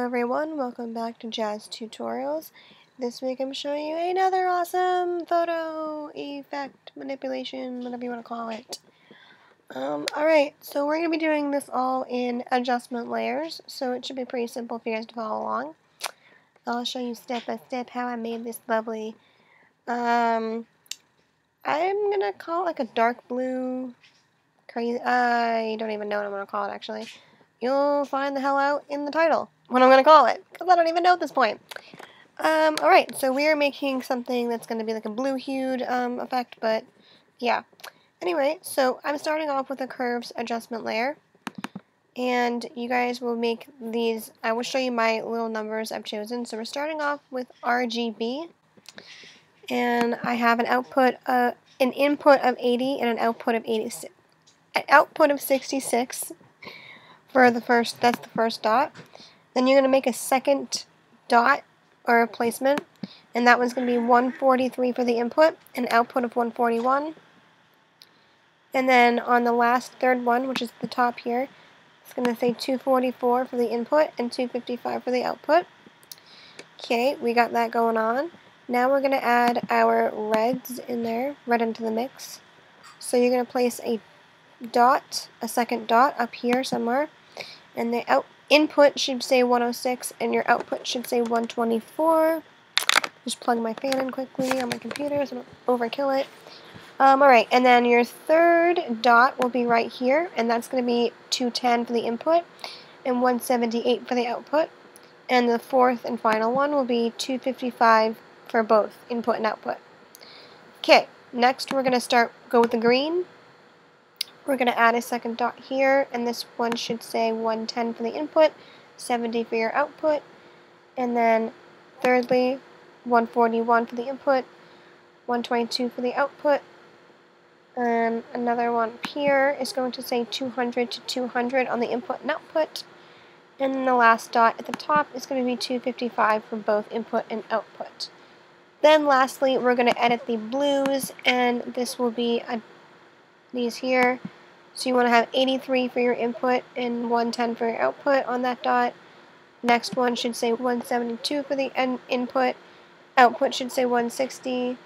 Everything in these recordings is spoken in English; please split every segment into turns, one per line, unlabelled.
everyone, welcome back to Jazz Tutorials. This week I'm showing you another awesome photo effect, manipulation, whatever you want to call it. Alright, so we're going to be doing this all in adjustment layers, so it should be pretty simple for you guys to follow along. I'll show you step by step how I made this lovely, I'm going to call it like a dark blue, crazy, I don't even know what I'm going to call it actually. You'll find the hell out in the title what I'm going to call it, because I don't even know at this point. Alright, so we are making something that's going to be like a blue-hued effect, but yeah. Anyway, so I'm starting off with a curves adjustment layer, and you guys will make these. I will show you my little numbers I've chosen. So we're starting off with RGB, and I have an input of 80 and an output of 86. An output of 66 for the first. That's the first dot. Then you're going to make a second dot or a placement, and that one's going to be 143 for the input, an output of 141. And then on the last third one, which is the top here, it's going to say 244 for the input and 255 for the output. Okay, we got that going on. Now we're going to add our reds in there, red into the mix. So you're going to place a dot, a second dot up here somewhere, and the input should say 106 and your output should say 124. Just plug my fan in quickly on my computer so I don't overkill it. Alright, and then your third dot will be right here, and that's going to be 210 for the input and 178 for the output. And the fourth and final one will be 255 for both input and output. Okay, next we're going to go with the green. We're going to add a second dot here, and this one should say 110 for the input, 70 for your output, and then thirdly, 141 for the input, 122 for the output, and another one up here is going to say 200 to 200 on the input and output, and then the last dot at the top is going to be 255 for both input and output. Then lastly, we're going to edit the blues, and this will be these here. So you want to have 83 for your input and 110 for your output on that dot. Next one should say 172 for the input. Output should say 160.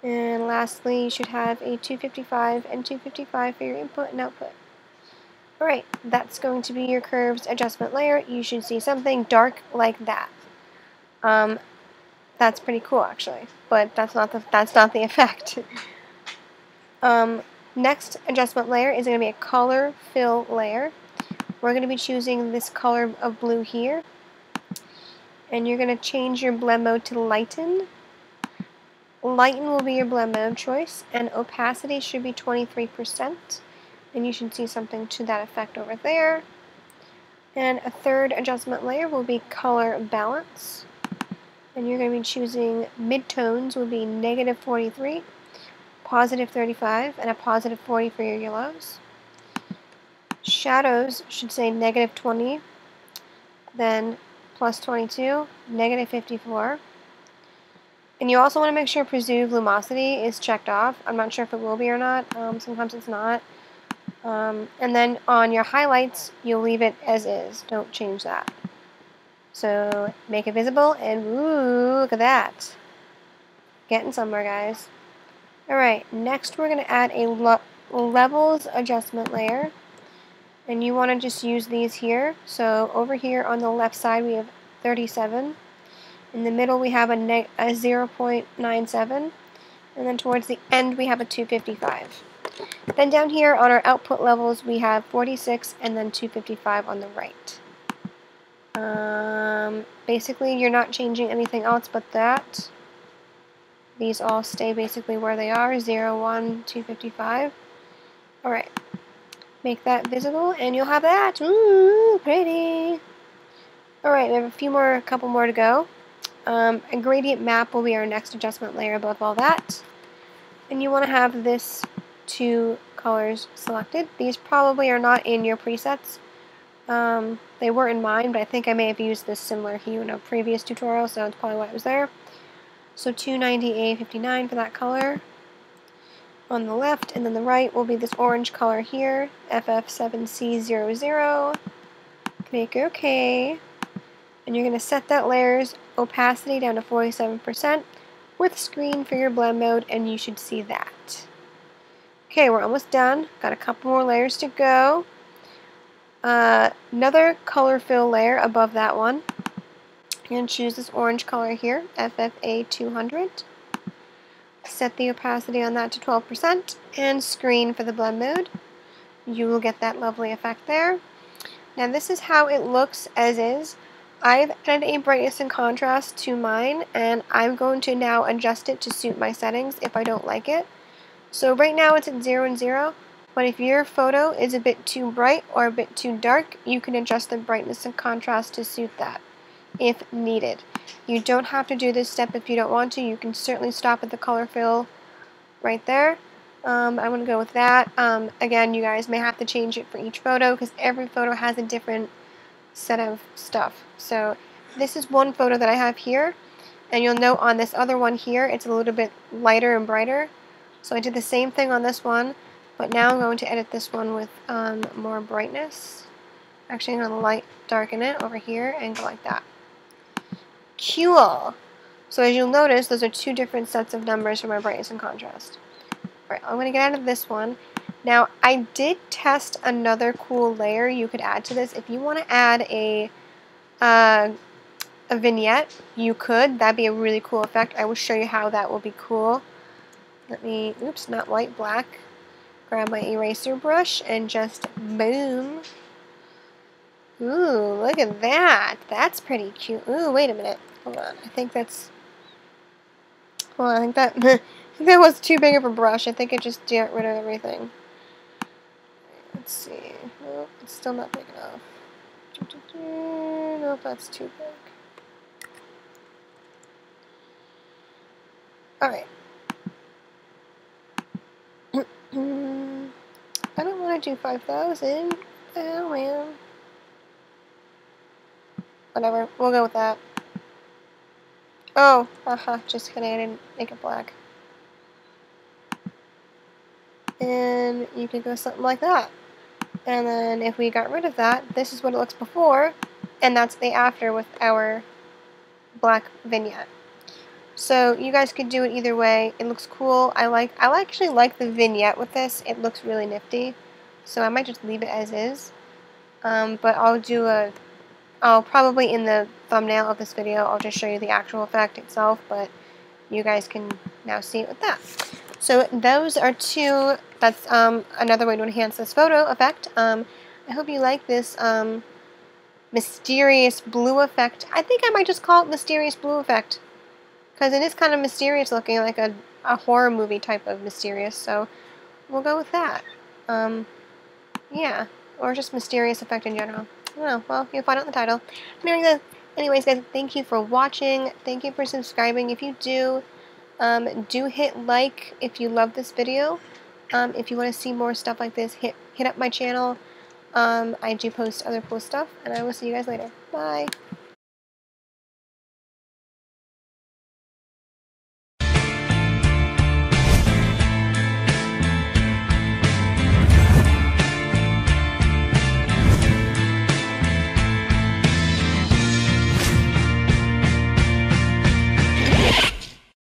And lastly, you should have a 255 and 255 for your input and output. Alright, that's going to be your curves adjustment layer. You should see something dark like that. That's pretty cool actually, but that's not the effect. Next adjustment layer is going to be a color fill layer. We're going to be choosing this color of blue here, and you're going to change your blend mode to lighten. Lighten will be your blend mode choice, and opacity should be 23%, and you should see something to that effect over there. And a third adjustment layer will be color balance, and you're going to be choosing midtones will be -43, positive 35, and a positive 40 for your yellows. Shadows should say -20, then plus 22, -54. And you also want to make sure preserve luminosity is checked off. I'm not sure if it will be or not. Sometimes it's not. And then on your highlights, you'll leave it as is. Don't change that. So make it visible, and ooh, look at that. Getting somewhere, guys. Alright, next we're going to add a levels adjustment layer, and you want to just use these here. So over here on the left side we have 37, in the middle we have a 0.97, and then towards the end we have a 255. Then down here on our output levels we have 46 and then 255 on the right. Basically you're not changing anything else but that. These all stay basically where they are, 0, 1, 255. Alright, make that visible and you'll have that. Ooh, pretty. Alright, we have a couple more to go. A gradient map will be our next adjustment layer above all that. And you want to have this two colors selected. These probably are not in your presets. They were in mine, but I think I may have used this similar hue in a previous tutorial, so that's probably why it was there. So 290A59 for that color on the left, and then the right will be this orange color here, FF7C00. Click OK, And you're going to set that layer's opacity down to 47% with screen for your blend mode, and you should see that. Okay, we're almost done. Got a couple more layers to go. Another color fill layer above that one. You're going to choose this orange color here, FFA 200. Set the opacity on that to 12% and screen for the blend mode. You will get that lovely effect there. Now this is how it looks as is. I've added a brightness and contrast to mine, and I'm going to now adjust it to suit my settings if I don't like it. So right now it's at 0 and 0, but if your photo is a bit too bright or a bit too dark, you can adjust the brightness and contrast to suit that if needed. You don't have to do this step if you don't want to. You can certainly stop at the color fill right there. I'm going to go with that. Again, you guys may have to change it for each photo because every photo has a different set of stuff. So this is one photo that I have here, and you'll note on this other one here it's a little bit lighter and brighter. So I did the same thing on this one, but now I'm going to edit this one with more brightness. Actually, I'm going to darken it over here and go like that. Cool! So as you'll notice, those are two different sets of numbers for my brightness and contrast. Alright, I'm going to get out of this one. Now, I did test another cool layer you could add to this. If you want to add a vignette, you could. That'd be a really cool effect. I will show you how that will be cool. Let me, oops, not white, black. Grab my eraser brush and just boom. Ooh, look at that. That's pretty cute. Ooh, wait a minute. Hold on. I think that's... Well, I think that that was too big of a brush. I think it just got rid of everything. Let's see. Nope, it's still not big enough. Nope, that's too big. Alright. I don't want to do 5,000. Oh, man. Whatever. We'll go with that. Oh, haha, just kidding, I didn't make it black. And you could go something like that. And then if we got rid of that, this is what it looks before, and that's the after with our black vignette. So you guys could do it either way. It looks cool. I actually like the vignette with this. It looks really nifty. So I might just leave it as is. But I'll probably in the thumbnail of this video, I'll just show you the actual effect itself, but you guys can now see it with that. So those are two, that's another way to enhance this photo effect. I hope you like this mysterious blue effect. I think I might just call it mysterious blue effect, because it is kind of mysterious looking, like a horror movie type of mysterious, so we'll go with that. Yeah, or just mysterious effect in general. I don't know, well, you'll find out in the title. Anyways, guys, thank you for watching. Thank you for subscribing. If you do hit like if you love this video. If you want to see more stuff like this, hit up my channel. I do post other cool stuff, and I will see you guys later. Bye!